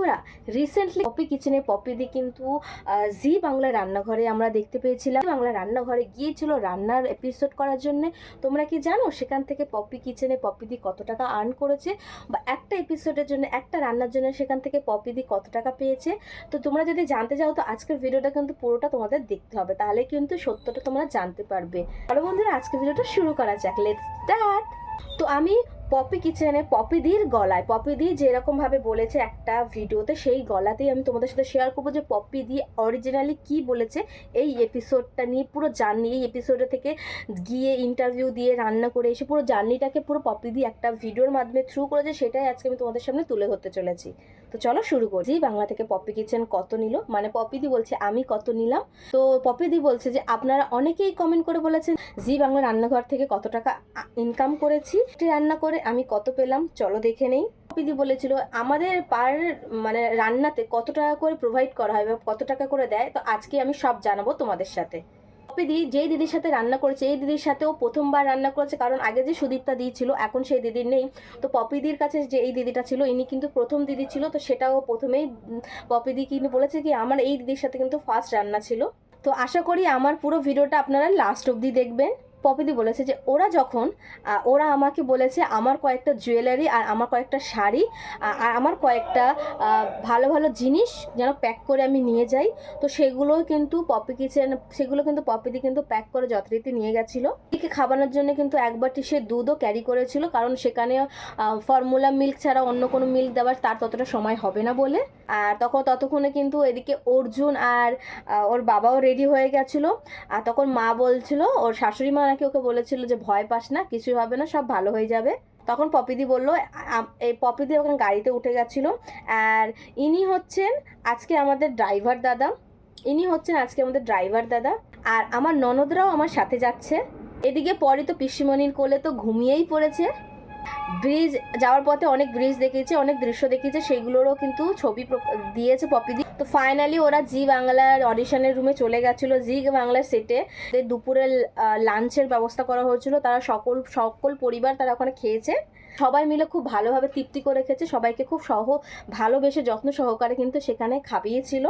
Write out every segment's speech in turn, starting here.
বন্ধুরা, recently poppy কিচেনে পপিদি কিন্তু জি বাংলা রান্নাঘরে আমরা দেখতে পেয়েছিলাম। বাংলা রান্নাঘরে গিয়েছিল রান্নার এপিসোড করার জন্য। তোমরা কি জানো সেখান থেকে পপি কিচেনে পপিদি কত টাকা আর্ন করেছে, বা একটা এপিসোডের জন্য, একটা রান্নার জন্য সেখান থেকে পপিদি কত টাকা পেয়েছে? তো তোমরা যদি জানতে চাও তো আজকের ভিডিওটা কিন্তু পুরোটা তোমাদের দেখতে হবে, তাহলে কিন্তু সত্যটা তোমরা জানতে পারবে। চলো বন্ধুরা, আজকের ভিডিওটা শুরু করা যাক। Let's start. তো আমি পপি কিচেনে পপিদির গলায়, পপিদি যেরকমভাবে বলেছে একটা ভিডিওতে, সেই গলাতেই আমি তোমাদের সাথে শেয়ার করবো যে পপিদি অরিজিনালি কি বলেছে এই এপিসোডটা নিয়ে। পুরো জার্নি, এই এপিসোডে থেকে গিয়ে ইন্টারভিউ দিয়ে রান্না করে এসে পুরো জার্নিটাকে পুরো পপিদি একটা ভিডিওর মাধ্যমে থ্রু করেছে, সেটাই আজকে আমি তোমাদের সামনে তুলে ধরতে চলেছি। তো চলো শুরু করি। বাংলা থেকে পপি কিচেন কত নিল, মানে পপিদি বলছে আমি কত নিলাম। তো পপিদি বলছে যে আপনারা অনেকেই কমেন্ট করে বলেছেন জি বাংলা রান্নাঘর থেকে কত টাকা ইনকাম করেছি, রান্না করে আমি কত পেলাম, চলো দেখে নেই। পপিদি বলেছিল আমাদের মানে রান্নাতে কত টাকা করে প্রোভাইড করা হয় বা কত টাকা করে দেয়, তো আজকে আমি সব জানাবো তোমাদের সাথে। পপিদি যেই দিদির সাথে রান্না করেছে, এই দিদির সাথেও প্রথমবার রান্না করেছে, কারণ আগে যে সুদীপ্তা দিদি ছিল এখন সেই দিদি নেই। তো পপিদির কাছে যে এই দিদিটা ছিল, ইনি কিন্তু প্রথম দিদি ছিল। তো সেটাও প্রথমেই পপিদি কিন্তু বলেছে কি আমার এই দিদির সাথে কিন্তু ফার্স্ট রান্না ছিল। তো আশা করি আমার পুরো ভিডিওটা আপনারা লাস্ট অবধি দেখবেন। পপিদি বলেছে যে ওরা আমাকে বলেছে আমার কয়েকটা জুয়েলারি আর আমার কয়েকটা শাড়ি আর আমার কয়েকটা ভালো ভালো জিনিস যেন প্যাক করে আমি নিয়ে যাই। তো সেগুলো কিন্তু পপিদি কিন্তু প্যাক করে যথারীতি নিয়ে গেছিলো। এদিকে খাবানোর জন্য কিন্তু একবার সে দুধও ক্যারি করেছিল, কারণ সেখানে ফর্মুলা মিল্ক ছাড়া অন্য কোনো মিল্ক দেওয়ার তার ততটা সময় হবে না বলে। আর ততক্ষণে কিন্তু এদিকে অর্জুন আর ওর বাবাও রেডি হয়ে গেছিলো। আর তখন মা বলছিল, ওর শাশুড়ি মা নাকি ওকে বলেছিল যে ভয় পাস না, কিছুই হবে না, সব ভালো হয়ে যাবে। তখন পপিদি বলল, এই পপিদি ওখানে গাড়িতে উঠে গেছিলো। আর ইনি হচ্ছেন আজকে আমাদের ড্রাইভার দাদা, আর আমার ননদরাও আমার সাথে যাচ্ছে। এদিকে পরে তো পিসিমণির কোলে তো ঘুমিয়েই পড়েছে। ব্রিজ যাওয়ার পথে অনেক ব্রিজ দেখিয়েছে, অনেক দৃশ্য দেখিয়েছে, সেগুলোরও কিন্তু ছবি দিয়েছে পপিদি। তো ফাইনালি ওরা জি বাংলার অডিশনের রুমে চলে গেছিলো। জি বাংলার সেটে দুপুরের লাঞ্চের ব্যবস্থা করা হয়েছিল। তারা সকল পরিবার তারা ওখানে খেয়েছে। সবাই মিলে খুব ভালোভাবে তৃপ্তি করে খেয়েছে, সবাইকে খুব ভালোবেসে যত্ন সহকারে কিন্তু সেখানে খাইয়েছিল।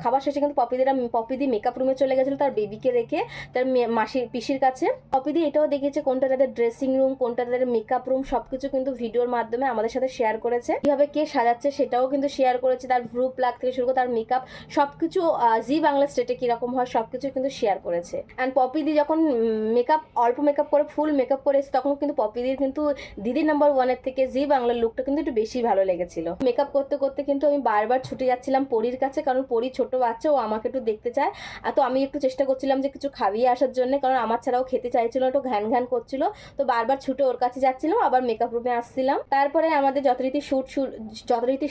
খাবার শেষে কিন্তু পপিদি মেকআপ রুমে চলে গেছিলো তার বেবিকে রেখে, তার পিসির কাছে। পপিদি এটাও দেখেছে কোনটা তাদের ড্রেসিং রুম, কোনটা তাদের মেকআপ রুম, সবকিছু কিন্তু ভিডিওর মাধ্যমে আমাদের সাথে শেয়ার করেছে। কিভাবে কে সাজাচ্ছে সেটাও কিন্তু শেয়ার করেছে, তার ভ্রু প্লাগ থেকে শুরু করে তার মেকআপ সবকিছু জি বাংলা স্টেটে কিরকম হয় সবকিছু কিন্তু শেয়ার করেছে। অ্যান্ড পপিদি যখন অল্প মেকআপ করে ফুল মেকআপ করে এসে, তখন কিন্তু পপিদির কিন্তু দিদি নাম্বার 1-এর থেকে জি বাংলার লুকটা কিন্তু একটু বেশি ভালো লেগেছিল। মেকআপ করতে করতে কিন্তু আমি বারবার ছুটে যাচ্ছিলাম পরীর কাছে, কারণ পরী ছোট বাচ্চা, ও আমাকে একটু দেখতে চায়। আর তো আমি একটু চেষ্টা করছিলাম যে কিছু খাইয়ে আসার জন্য, কারণ আমার ছাড়াও খেতে চাইছিল, একটু ঘ্যান করছিল। তো বারবার ছুটে ওর কাছে যাচ্ছিলাম, আবার মেকআপ রুমে আসছিলাম। তারপরে আমাদের যথারীতি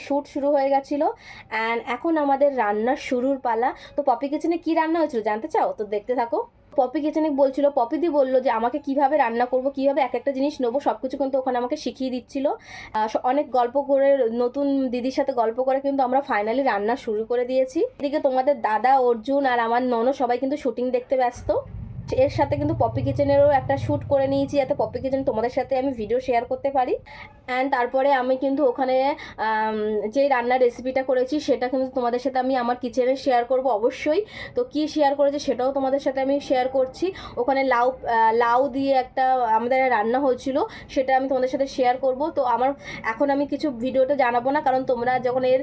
শ্যুট শুরু হয়ে গেছিলো। অ্যান্ড এখন আমাদের রান্নার শুরুর পালা। তো পপি কিচেনে কি রান্না হয়েছিল জানতে চাও? তো দেখতে থাকো। পপি কিচেনে বলছিল, পপিদি বললো যে আমাকে কিভাবে রান্না করব, কিভাবে এক একটা জিনিস নেবো, সবকিছু কিন্তু ওখানে আমাকে শিখিয়ে দিচ্ছিল। অনেক গল্প করে, নতুন দিদির সাথে গল্প করে কিন্তু আমরা ফাইনালি রান্না শুরু করে দিয়েছি। এদিকে তোমাদের দাদা, অর্জুন আর আমার ননদ সবাই কিন্তু শুটিং দেখতে ব্যস্ত। এর সাথে কিন্তু পপি কিচেনেরও একটা শ্যুট করে নিয়েছি, যাতে পপি কিচেন তোমাদের সাথে আমি ভিডিও শেয়ার করতে পারি। অ্যান্ড তারপরে আমি কিন্তু ওখানে যে রান্নার রেসিপিটা করেছি সেটা কিন্তু তোমাদের সাথে আমি আমার কিচেনে শেয়ার করব অবশ্যই। তো কি শেয়ার করেছি সেটাও তোমাদের সাথে আমি শেয়ার করছি। ওখানে লাউ দিয়ে একটা আমাদের রান্না হয়েছিল, সেটা আমি তোমাদের সাথে শেয়ার করব। তো এখন আমি কিছু ভিডিওটা জানাবো না, কারণ তোমরা যখন এর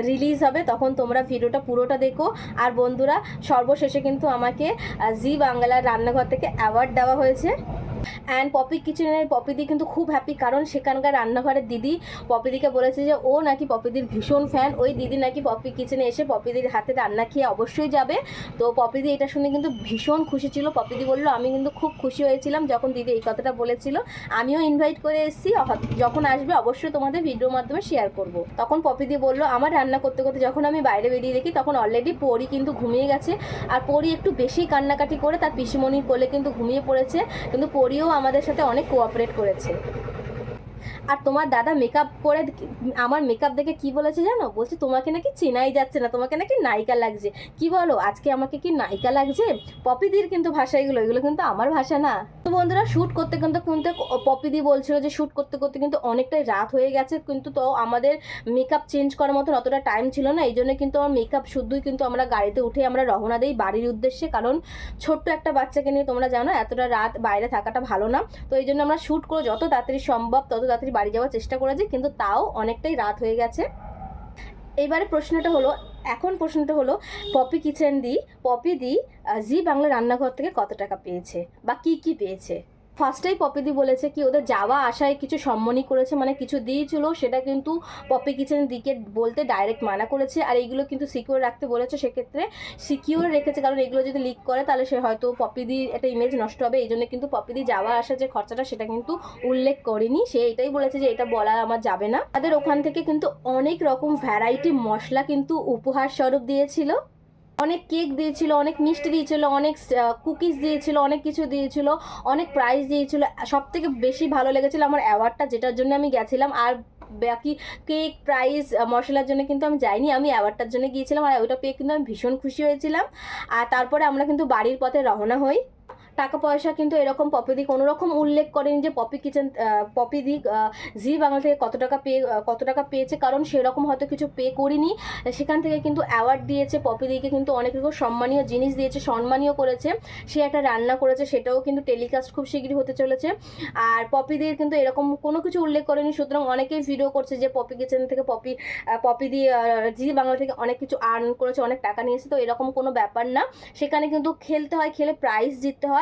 রিলিজ হবে তখন তোমরা ভিডিওটা পুরোটা দেখো। আর বন্ধুরা, সর্বশেষে কিন্তু আমাকে জি বাংলার রান্নাঘর থেকে অ্যাওয়ার্ড দেওয়া হয়েছে। অ্যান্ড পপি কিচেনের পপিদি কিন্তু খুব হ্যাপি, কারণ সেখানকার রান্নাঘরের দিদি পপিদিকে বলেছে যে ও নাকি পপিদির ভীষণ ফ্যান। ওই দিদি নাকি পপি কিচেনে এসে পপিদির হাতে রান্না খেয়ে অবশ্যই যাবে। তো পপিদি এটা শুনে কিন্তু ভীষণ খুশি ছিল। পপিদি বললো আমি কিন্তু খুব খুশি হয়েছিলাম যখন দিদি এই কথাটা বলেছিল, আমিও ইনভাইট করে এসেছি, যখন আসবে অবশ্যই তোমাদের ভিডিওর মাধ্যমে শেয়ার করব। তখন পপিদি বললো আমার রান্না করতে করতে যখন আমি বাইরে বেরিয়ে দেখি, তখন অলরেডি পরি কিন্তু ঘুমিয়ে গেছে। আর পরি একটু বেশি কান্নাকাটি করে তার পিসিমণির কোলে কিন্তু ঘুমিয়ে পড়েছে, কিন্তু পরিও আমাদের সাথে অনেক কোঅপারেট করেছে। আর তোমার দাদা মেকআপ করে আমার মেকআপ দেখে কি বলেছে জানো, বলছে তোমাকে নাকি চেনাই যাচ্ছে না, তোমাকে নাকি নায়িকা লাগছে। কি বলো, আজকে আমাকে কি নায়িকা লাগছে? পপিদির কিন্তু ভাষা এগুলো, এগুলো কিন্তু আমার ভাষা না। তো বন্ধুরা শ্যুট করতে কিন্তু পপিদি বলছিল যে শ্যুট করতে করতে কিন্তু অনেকটাই রাত হয়ে গেছে, কিন্তু তো আমাদের মেকআপ চেঞ্জ করার মতন অতটা টাইম ছিল না, এই জন্য কিন্তু আমার মেকআপ শুদ্ধই কিন্তু আমরা গাড়িতে উঠে আমরা রওনা দিই বাড়ির উদ্দেশ্যে, কারণ ছোট্ট একটা বাচ্চাকে নিয়ে তোমরা জানো এতটা রাত বাইরে থাকাটা ভালো না। তো এই জন্য আমরা শ্যুট করে যত তাড়াতাড়ি সম্ভব তত তাড়াতাড়ি বাড়ি যাওয়ার চেষ্টা করেছি, কিন্তু তাও অনেকটাই রাত হয়ে গেছে। এইবারে প্রশ্নটা হলো পপি দি জি বাংলা রান্নাঘর থেকে কত টাকা পেয়েছে বা কি কি পেয়েছে। ফার্স্টেই পপিদি বলেছে কি ওদের যাওয়া আসায় কিছু সম্মানই করেছে, মানে কিছু দিয়েছিল, সেটা কিন্তু পপি কিচেন দিকে বলতে ডাইরেক্ট মানা করেছে। আর এইগুলো কিন্তু সিকিউর রাখতে বলেছে, সেক্ষেত্রে সিকিউর রেখেছে, কারণ এগুলো যদি লিক করে তাহলে সে হয়তো পপিদির একটা ইমেজ নষ্ট হবে। এই জন্য কিন্তু পপিদি যাওয়া আসা যে খরচাটা সেটা কিন্তু উল্লেখ করেনি, সে এটাই বলেছে যে এটা বলা আমার যাবে না। তাদের ওখান থেকে কিন্তু অনেক রকম ভ্যারাইটি মশলা কিন্তু উপহার স্বরূপ দিয়েছিল, অনেক কেক দিয়েছিল, অনেক মিষ্টি দিয়েছিল, অনেক কুকিজ দিয়েছিল, অনেক কিছু দিয়েছিল, অনেক প্রাইজ দিয়েছিল। সব থেকে বেশি ভালো লেগেছিল আমার অ্যাওয়ার্ডটা, যেটার জন্য আমি গেছিলাম। আর বাকি কেক প্রাইজ মশলার জন্য কিন্তু আমি যাইনি, আমি অ্যাওয়ার্ডটার জন্য গিয়েছিলাম, আর ওইটা পেয়ে কিন্তু আমি ভীষণ খুশি হয়েছিলাম। আর তারপরে আমরা কিন্তু বাড়ির পথে রওনা হই। টাকা পয়সা কিন্তু এরকম পপিদি কোনো রকম উল্লেখ করেনি যে পপিদি জি বাংলা থেকে কত টাকা পেয়েছে, কারণ সেরকম হয়তো কিছু পে করিনি। সেখান থেকে কিন্তু অ্যাওয়ার্ড দিয়েছে, পপিদিকে কিন্তু অনেক রকম সম্মানীয় জিনিস দিয়েছে, সম্মানীয় করেছে। সে একটা রান্না করেছে, সেটাও কিন্তু টেলিকাস্ট খুব শীঘ্রই হতে চলেছে। আর পপিদির কিন্তু এরকম কোনো কিছু উল্লেখ করেনি, সুতরাং অনেকেই ভিডিও করছে যে পপি কিচেন থেকে পপিদি জি বাংলা থেকে অনেক কিছু আর্ন করেছে, অনেক টাকা নিয়েছে। তো এরকম কোনো ব্যাপার না, সেখানে কিন্তু খেলতে হয়, খেলে প্রাইজ জিততে হয়,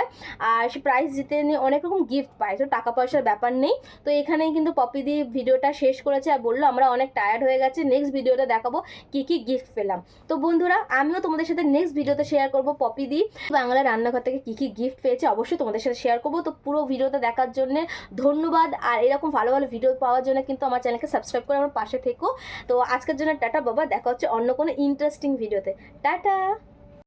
আর সে প্রাইজ জিতে নিয়ে অনেক রকম গিফট পায়, তো টাকা পয়সার ব্যাপার নেই। তো এখানেই কিন্তু পপিদি ভিডিওটা শেষ করেছে আর বললো আমরা অনেক টায়ার্ড হয়ে গেছে, নেক্সট ভিডিওতে দেখাবো কি কি গিফট পেলাম। তো বন্ধুরা, আমিও তোমাদের সাথে নেক্সট ভিডিওতে শেয়ার করবো পপিদি বাংলা রান্নাঘর থেকে কি কি গিফট পেয়েছে, অবশ্যই তোমাদের সাথে শেয়ার করবো। তো পুরো ভিডিওটা দেখার জন্য ধন্যবাদ, আর এরকম ভালো ভালো ভিডিও পাওয়ার জন্য কিন্তু আমার চ্যানেলকে সাবস্ক্রাইব করে আমার পাশে থেকো। তো আজকের জন্য টাটা বাবা, দেখা হচ্ছে অন্য কোনো ইন্টারেস্টিং ভিডিওতে। টাটা।